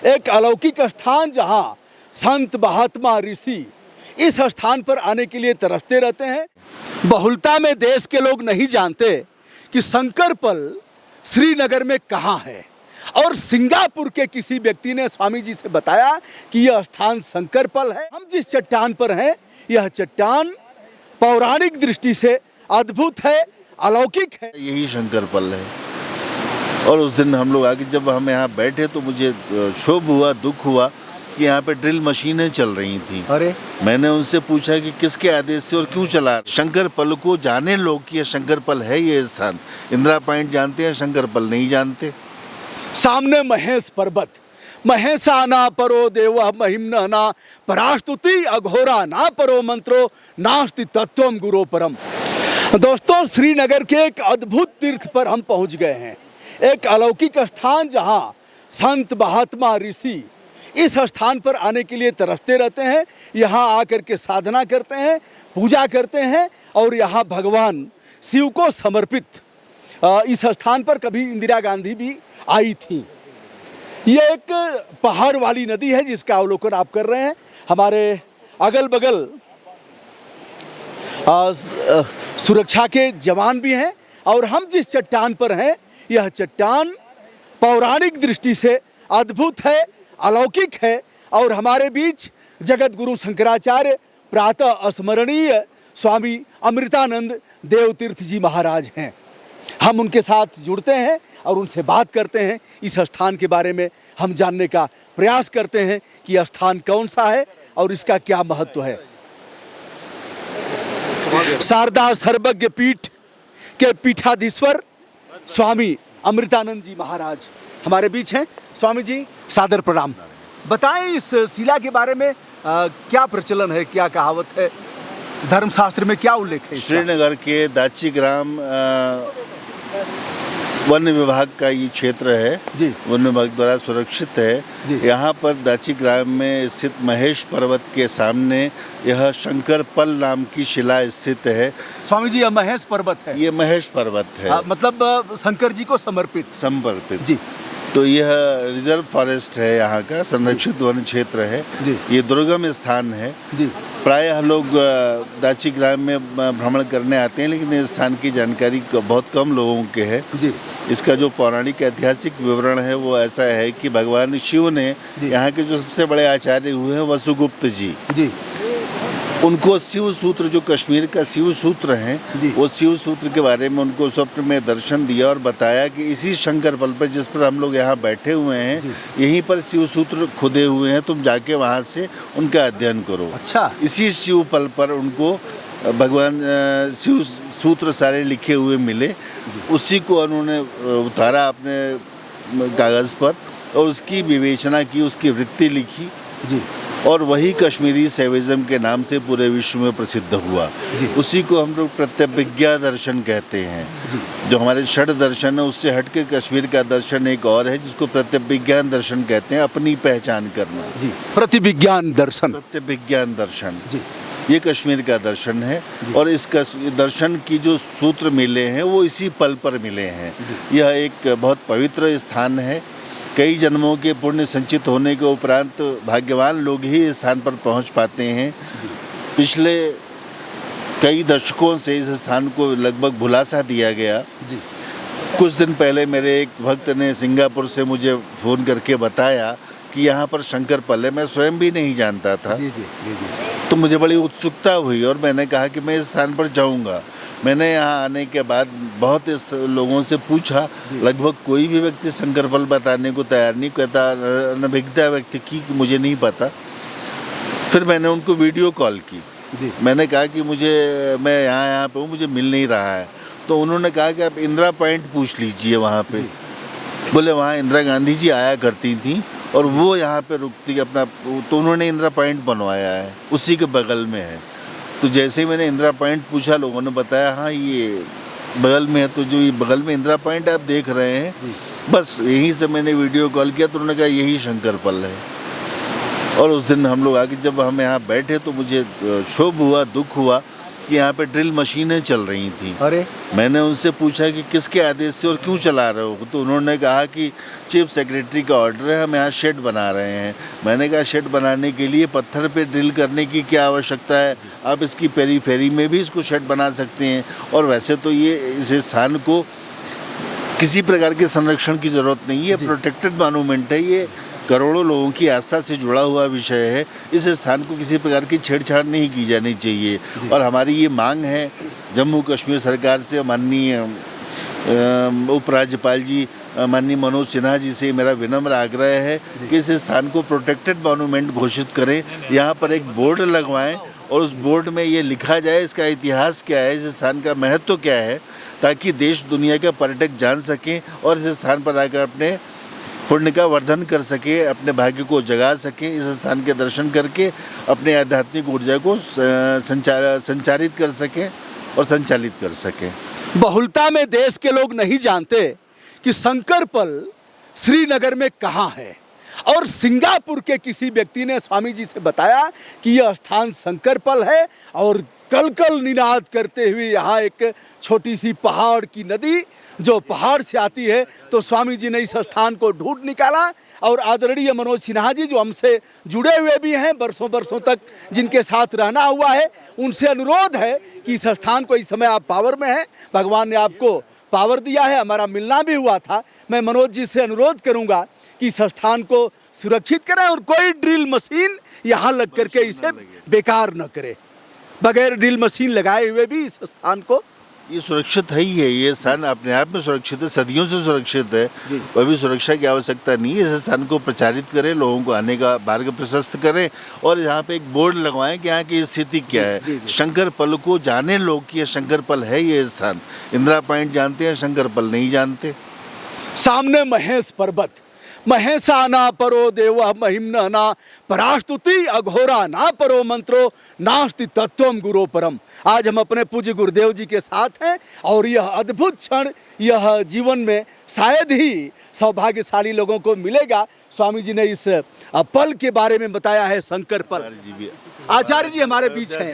एक अलौकिक स्थान जहां संत महात्मा ऋषि इस स्थान पर आने के लिए तरसते रहते हैं। बहुलता में देश के लोग नहीं जानते कि शंकरपल श्रीनगर में कहाँ है, और सिंगापुर के किसी व्यक्ति ने स्वामी जी से बताया कि यह स्थान शंकरपल है। हम जिस चट्टान पर हैं, यह चट्टान पौराणिक दृष्टि से अद्भुत है, अलौकिक है। यही शंकरपल है। और उस दिन हम लोग आके जब हम यहाँ बैठे तो मुझे क्षोभ हुआ, दुख हुआ कि यहाँ पे ड्रिल मशीनें चल रही थी। अरे मैंने उनसे पूछा कि किसके आदेश से और क्यों चला। शंकरपल को जाने लोग कि यह शंकरपल है ये स्थान। इंदिरा पॉइंट जानते हैं, शंकरपल नहीं जानते। सामने महेश पर्वत, महेशा ना परो देव महिम्न ना परास्तुति अघोरा ना परो मंत्रो नास्ति तत्वम गुरो परम। दोस्तों, श्रीनगर के एक अद्भुत तीर्थ पर हम पहुंच गए हैं। एक अलौकिक स्थान जहां संत महात्मा ऋषि इस स्थान पर आने के लिए तरसते रहते हैं। यहाँ आकर के साधना करते हैं, पूजा करते हैं, और यहाँ भगवान शिव को समर्पित इस स्थान पर कभी इंदिरा गांधी भी आई थी। ये एक पहाड़ वाली नदी है जिसका अवलोकन आप कर रहे हैं। हमारे अगल बगल सुरक्षा के जवान भी हैं, और हम जिस चट्टान पर हैं, यह चट्टान पौराणिक दृष्टि से अद्भुत है, अलौकिक है। और हमारे बीच जगत गुरु शंकराचार्य प्रातः स्मरणीय स्वामी अमृतानंद देवतीर्थ जी महाराज हैं। हम उनके साथ जुड़ते हैं और उनसे बात करते हैं। इस स्थान के बारे में हम जानने का प्रयास करते हैं कि यह स्थान कौन सा है और इसका क्या महत्व है। शारदा सर्वज्ञ पीठ के पीठाधीश्वर स्वामी अमृतानंद जी महाराज हमारे बीच हैं। स्वामी जी, सादर प्रणाम। बताएं इस शिला के बारे में क्या प्रचलन है, क्या कहावत है, धर्मशास्त्र में क्या उल्लेख है? श्रीनगर के दाची ग्राम वन विभाग का ये क्षेत्र है जी। वन विभाग द्वारा सुरक्षित है। यहाँ पर दाची ग्राम में स्थित महेश पर्वत के सामने यह शंकरपल नाम की शिला स्थित है। स्वामी जी, यह महेश पर्वत है? ये महेश पर्वत है। मतलब शंकर जी को समर्पित जी। तो यह रिजर्व फॉरेस्ट है, यहाँ का संरक्षित वन क्षेत्र है जी। ये दुर्गम स्थान है जी। प्रायः लोग दाची ग्राम में भ्रमण करने आते हैं, लेकिन इस स्थान की जानकारी बहुत कम लोगों के है जी। इसका जो पौराणिक ऐतिहासिक विवरण है वो ऐसा है कि भगवान शिव ने यहाँ के जो सबसे बड़े आचार्य हुए हैं वसुगुप्त जी, उनको शिव सूत्र, जो कश्मीर का शिव सूत्र है, वो शिव सूत्र के बारे में उनको स्वप्न में दर्शन दिया और बताया कि इसी शंकरपल पर, जिस पर हम लोग यहाँ बैठे हुए हैं, यहीं पर शिव सूत्र खुदे हुए हैं, तुम जाके वहाँ से उनका अध्ययन करो। अच्छा। इसी शिव पल पर उनको भगवान शिव सूत्र सारे लिखे हुए मिले। उसी को उन्होंने उतारा अपने कागज़ पर और उसकी विवेचना की, उसकी वृत्ति लिखी जी। और वही कश्मीरी शैविज्म के नाम से पूरे विश्व में प्रसिद्ध हुआ। उसी को हम लोग प्रत्यभिज्ञा दर्शन कहते हैं। जो हमारे षड दर्शन है उससे हट के कश्मीर का दर्शन एक और है जिसको प्रत्यभिज्ञान दर्शन कहते हैं, अपनी पहचान करना जी। प्रतिविज्ञान दर्शन जी, ये कश्मीर का दर्शन है। और इस दर्शन की जो सूत्र मिले हैं वो इसी पल पर मिले हैं। यह एक बहुत पवित्र स्थान है। कई जन्मों के पुण्य संचित होने के उपरांत भाग्यवान लोग ही इस स्थान पर पहुंच पाते हैं। पिछले कई दशकों से इस स्थान को लगभग भुला सा दिया गया। कुछ दिन पहले मेरे एक भक्त ने सिंगापुर से मुझे फ़ोन करके बताया कि यहाँ पर शंकरपल है। मैं स्वयं भी नहीं जानता था। तो मुझे बड़ी उत्सुकता हुई और मैंने कहा कि मैं इस स्थान पर जाऊँगा। मैंने यहाँ आने के बाद बहुत इस लोगों से पूछा, लगभग कोई भी व्यक्ति शंकरपल बताने को तैयार नहीं, कहता अनभिज्ञता व्यक्ति की मुझे नहीं पता। फिर मैंने उनको वीडियो कॉल की जी। मैंने कहा कि मैं यहाँ पे हूँ, मुझे मिल नहीं रहा है। तो उन्होंने कहा कि आप इंदिरा पॉइंट पूछ लीजिए वहाँ पे। बोले वहाँ इंदिरा गांधी जी आया करती थी और वो यहाँ पे रुकती अपना, तो उन्होंने इंदिरा पॉइंट बनवाया है, उसी के बगल में है। तो जैसे ही मैंने इंदिरा पॉइंट पूछा, लोगों ने बताया हाँ ये बगल में है। तो जो ये बगल में इंदिरा पॉइंट आप देख रहे हैं, बस यहीं से मैंने वीडियो कॉल किया तो उन्होंने कहा यही शंकरपल है। और उस दिन हम लोग आके जब हम यहाँ बैठे तो मुझे क्षोभ हुआ, दुख हुआ कि यहाँ पे ड्रिल मशीनें चल रही थी। अरे मैंने उनसे पूछा कि किसके आदेश से और क्यों चला रहे हो, तो उन्होंने कहा कि चीफ सेक्रेटरी का ऑर्डर है, हम यहाँ शेड बना रहे हैं। मैंने कहा शेड बनाने के लिए पत्थर पे ड्रिल करने की क्या आवश्यकता है, आप इसकी पेरीफेरी में भी इसको शेड बना सकते हैं। और वैसे तो ये इस स्थान को किसी प्रकार के संरक्षण की ज़रूरत नहीं है, प्रोटेक्टेड मॉन्यूमेंट है, ये करोड़ों लोगों की आस्था से जुड़ा हुआ विषय है। इस स्थान को किसी प्रकार की छेड़छाड़ नहीं की जानी चाहिए। और हमारी ये मांग है जम्मू कश्मीर सरकार से, माननीय उपराज्यपाल जी माननीय मनोज सिन्हा जी से मेरा विनम्र आग्रह है कि इस स्थान को प्रोटेक्टेड मॉन्यूमेंट घोषित करें। यहाँ पर एक बोर्ड लगवाएं और उस बोर्ड में ये लिखा जाए इसका इतिहास क्या है, इस स्थान का महत्व क्या है, ताकि देश दुनिया के पर्यटक जान सकें और इस स्थान पर आकर अपने पुण्य का वर्धन कर सके, अपने भाग्य को जगा सकें, इस स्थान के दर्शन करके अपने आध्यात्मिक ऊर्जा को संचारित कर सकें और संचालित कर सकें। बहुलता में देश के लोग नहीं जानते कि शंकरपल श्रीनगर में कहाँ है, और सिंगापुर के किसी व्यक्ति ने स्वामी जी से बताया कि यह स्थान शंकरपल है, और कल कल निनाद करते हुए यहाँ एक छोटी सी पहाड़ की नदी जो पहाड़ से आती है, तो स्वामी जी ने इस स्थान को ढूंढ निकाला। और आदरणीय मनोज सिन्हा जी जो हमसे जुड़े हुए भी हैं, वर्षों वर्षों तक जिनके साथ रहना हुआ है, उनसे अनुरोध है कि इस स्थान को, इस समय आप पावर में हैं, भगवान ने आपको पावर दिया है, हमारा मिलना भी हुआ था। मैं मनोज जी से अनुरोध करूंगा कि इस स्थान को सुरक्षित करें और कोई ड्रिल मशीन यहाँ लग करके इसे बेकार न करे। बगैर ड्रिल मशीन लगाए हुए भी इस स्थान को, ये सुरक्षित है ही है, ये स्थान अपने आप में सुरक्षित है, सदियों से सुरक्षित है, अभी सुरक्षा की आवश्यकता नहीं है। इस स्थान को प्रचारित करें, लोगों को आने का मार्ग प्रशस्त करें और यहाँ पे एक बोर्ड लगवाएं कि यहाँ की स्थिति क्या है। शंकरपल को जाने लोग कि ये शंकरपल है ये स्थान। इंदिरा पॉइंट जानते हैं, शंकरपल नहीं जानते। सामने महेश पर्वत, महेशा ना परो देव महिम्न ना परास्तुति अघोरा ना परो मंत्रो नास्ति तत्वम गुरो परम। आज हम अपने पूज्य गुरुदेव जी के साथ हैं और यह अद्भुत क्षण, यह जीवन में शायद ही सौभाग्यशाली लोगों को मिलेगा। स्वामी जी ने इस पल के बारे में बताया है, शंकरपल। आचार्य जी हमारे बीच हैं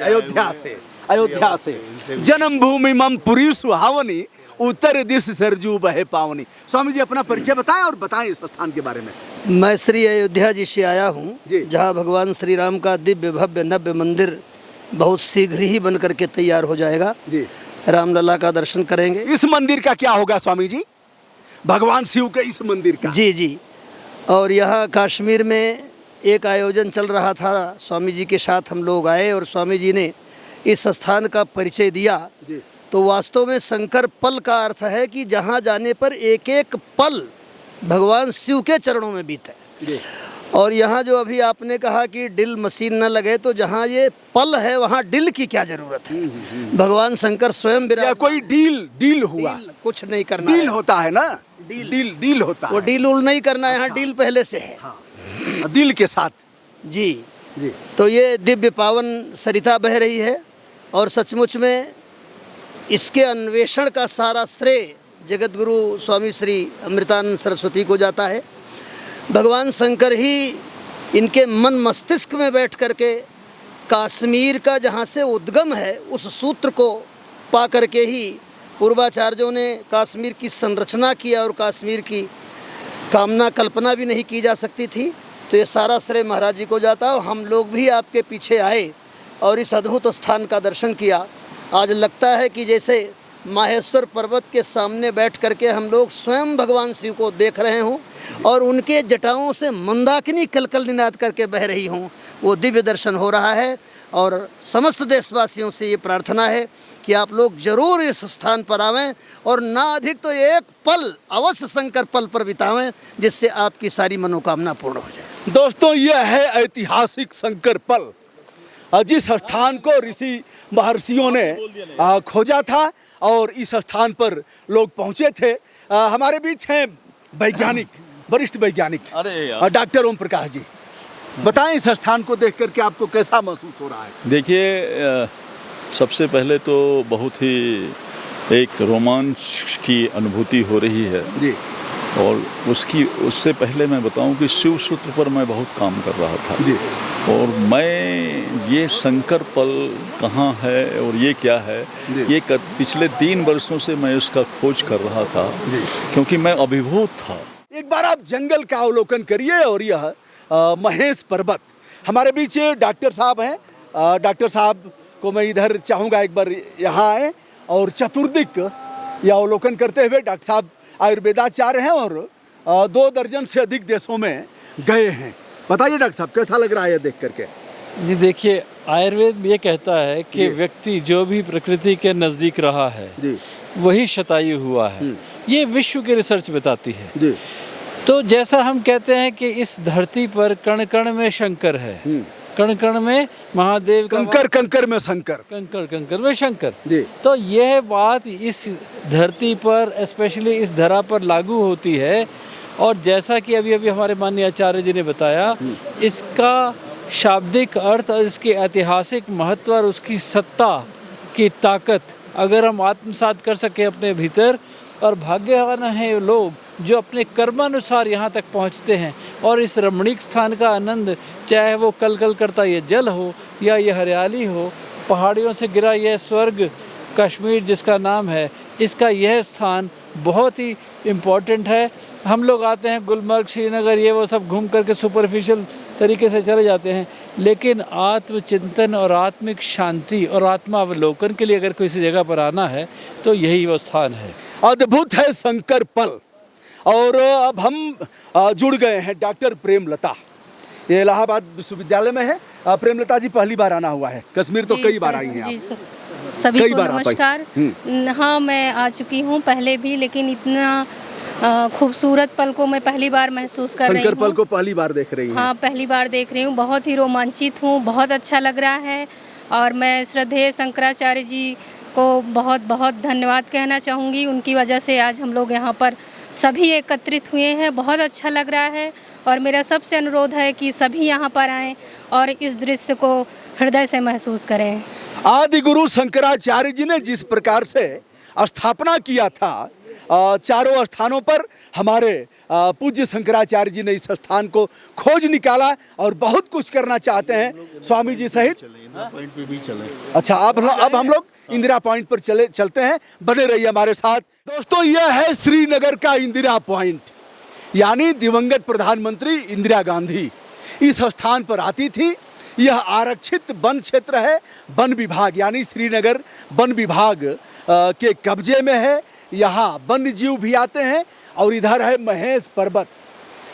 अयोध्या से जन्मभूमि मम पुरी सुहावनी, उत्तर दिश सरजू बहे पावनी। स्वामी जी अपना परिचय बताएं और बताएं इस स्थान के बारे में। मैं श्री अयोध्या जी से आया हूँ, जहाँ भगवान श्री राम का दिव्य भव्य नव्य मंदिर बहुत शीघ्र ही बन करके तैयार हो जाएगा जी। रामलला का दर्शन करेंगे। इस मंदिर का क्या होगा स्वामी जी, भगवान शिव के इस मंदिर का? जी। और यहाँ कश्मीर में एक आयोजन चल रहा था, स्वामी जी के साथ हम लोग आए और स्वामी जी ने इस स्थान का परिचय दिया। तो वास्तव में शंकरपल का अर्थ है कि जहाँ जाने पर एक एक पल भगवान शिव के चरणों में बीते। और यहाँ जो अभी आपने कहा कि डिल मशीन न लगे, तो जहाँ ये पल है वहाँ डिल की क्या जरूरत है। भगवान शंकर स्वयं या कोई डील हुआ, कुछ नहीं करना, डील होता है ना, डील होता है, वो डील उल नहीं करना है। यहाँ डील पहले से है, दिल के साथ जी। तो ये दिव्य पावन सरिता बह रही है और सचमुच में इसके अन्वेषण का सारा श्रेय जगत गुरु स्वामी श्री अमृतानंद सरस्वती को जाता है। भगवान शंकर ही इनके मन मस्तिष्क में बैठ करके कश्मीर का जहाँ से उद्गम है उस सूत्र को पा करके ही पूर्वाचार्यों ने कश्मीर की संरचना किया, और कश्मीर की कामना कल्पना भी नहीं की जा सकती थी। तो ये सारा श्रेय महाराज जी को जाता है। हम लोग भी आपके पीछे आए और इस अद्भुत स्थान का दर्शन किया। आज लगता है कि जैसे माहेश्वर पर्वत के सामने बैठ करके हम लोग स्वयं भगवान शिव को देख रहे हों और उनके जटाओं से मंदाकिनी कलकल निनाद करके बह रही हों, वो दिव्य दर्शन हो रहा है। और समस्त देशवासियों से ये प्रार्थना है कि आप लोग जरूर इस स्थान पर आवें और ना अधिक तो एक पल अवश्य शंकरपल पर बितावें, जिससे आपकी सारी मनोकामना पूर्ण हो जाए। दोस्तों, यह है ऐतिहासिक शंकरपल, जिस स्थान को ऋषि महर्षियों ने खोजा था और इस स्थान पर लोग पहुंचे थे। हमारे बीच हैं वैज्ञानिक, वरिष्ठ वैज्ञानिक डॉक्टर ओम प्रकाश जी। बताएं इस स्थान को देख करके आपको कैसा महसूस हो रहा है? देखिए, सबसे पहले तो बहुत ही एक रोमांच की अनुभूति हो रही है जी। और उससे पहले मैं बताऊं कि शिव सूत्र पर मैं बहुत काम कर रहा था जी। और मैं ये शंकर पल कहाँ है और ये क्या है, ये पिछले 3 वर्षों से मैं उसका खोज कर रहा था क्योंकि मैं अभिभूत था। एक बार आप जंगल का अवलोकन करिए और यह महेश पर्वत। हमारे बीच डॉक्टर साहब हैं। डॉक्टर साहब को मैं इधर चाहूँगा एक बार यहाँ आए और चतुर्दिक यह अवलोकन करते हुए। डॉक्टर साहब आयुर्वेदाचार्य हैं और 2 दर्जन से अधिक देशों में गए हैं। बताइए डॉक्टर साहब, कैसा लग रहा है देख करके? जी देखिए, आयुर्वेद ये कहता है कि व्यक्ति जो भी प्रकृति के नज़दीक रहा है जी वही शतायु हुआ है। ये विश्व की रिसर्च बताती है। जी। तो जैसा हम कहते हैं कि इस धरती पर कण कण में शंकर है, कण कण में महादेव का कंकर कंकर में शंकर, कंकर कंकर में शंकर जी। तो यह बात इस धरती पर, स्पेशली इस धरा पर लागू होती है। और जैसा कि अभी अभी हमारे माननीय आचार्य जी ने बताया, इसका शाब्दिक अर्थ और इसके ऐतिहासिक महत्व और उसकी सत्ता की ताकत अगर हम आत्मसात कर सके अपने भीतर, और भाग्यवान हैं लोग जो अपने कर्मानुसार यहाँ तक पहुँचते हैं और इस रमणीक स्थान का आनंद, चाहे वो कल कल करता ये जल हो या ये हरियाली हो, पहाड़ियों से गिरा यह स्वर्ग कश्मीर जिसका नाम है, इसका यह स्थान बहुत ही इम्पोर्टेंट है। हम लोग आते हैं गुलमर्ग, श्रीनगर, ये वो सब घूम करके सुपरफिशियल तरीके से चले जाते हैं, लेकिन आत्मचिंतन और आत्मिक शांति और आत्मावलोकन के लिए अगर किसी जगह पर आना है तो यही वो स्थान है। अद्भुत है शंकर पल। और अब हम जुड़ गए हैं डॉक्टर प्रेमलता, ये इलाहाबाद विश्वविद्यालय में है। प्रेमलता जी पहली बार आना हुआ है, कश्मीर तो कई बार आई हैं आप। सभी कई को बार आप आई। नमस्कार। हाँ, मैं आ चुकी हूँ पहले भी, लेकिन इतना खूबसूरत पल को मैं पहली बार महसूस कर रही शंकर पल हूँ। को पहली बार देख रही हैं? हाँ, पहली बार देख रही हूँ। बहुत ही रोमांचित हूँ, बहुत अच्छा लग रहा है। और मैं श्रद्धेय शंकराचार्य जी को बहुत बहुत धन्यवाद कहना चाहूँगी। उनकी वजह से आज हम लोग यहाँ पर सभी एकत्रित हुए हैं। बहुत अच्छा लग रहा है और मेरा सबसे अनुरोध है कि सभी यहाँ पर आएँ और इस दृश्य को हृदय से महसूस करें। आदि गुरु शंकराचार्य जी ने जिस प्रकार से स्थापना किया था, चारों स्थानों पर हमारे पूज्य शंकराचार्य जी ने इस स्थान को खोज निकाला और बहुत कुछ करना चाहते हैं स्वामी जी सहित। पॉइंट पे भी चले। अच्छा, अब हम लोग इंदिरा पॉइंट पर चलते हैं। बने रहिए हमारे साथ। दोस्तों, यह है श्रीनगर का इंदिरा पॉइंट, यानी दिवंगत प्रधानमंत्री इंदिरा गांधी इस स्थान पर आती थी। यह आरक्षित वन क्षेत्र है, वन विभाग यानी श्रीनगर वन विभाग के कब्जे में है। यहाँ वन्य जीव भी आते हैं। और इधर है महेश पर्वत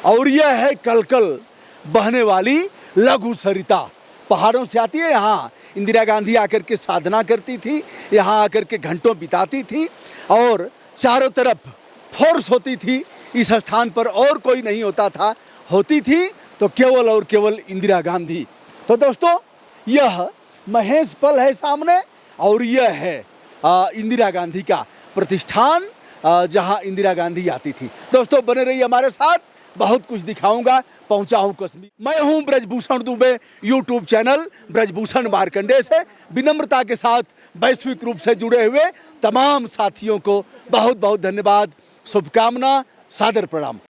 और यह है कलकल बहने वाली लघु सरिता, पहाड़ों से आती है। यहाँ इंदिरा गांधी आकर के साधना करती थी, यहाँ आकर के घंटों बिताती थी और चारों तरफ फोर्स होती थी इस स्थान पर, और कोई नहीं होता था। होती थी तो केवल और केवल इंदिरा गांधी। तो दोस्तों, यह महेश पल है सामने और यह है इंदिरा गांधी का प्रतिष्ठान, जहां इंदिरा गांधी आती थी। दोस्तों, बने रहिए हमारे साथ, बहुत कुछ दिखाऊंगा। पहुंचा हूं कश्मीर। मैं हूं ब्रजभूषण दुबे, यूट्यूब चैनल ब्रजभूषण मार्कंडेय से विनम्रता के साथ वैश्विक रूप से जुड़े हुए तमाम साथियों को बहुत बहुत धन्यवाद, शुभकामना, सादर प्रणाम।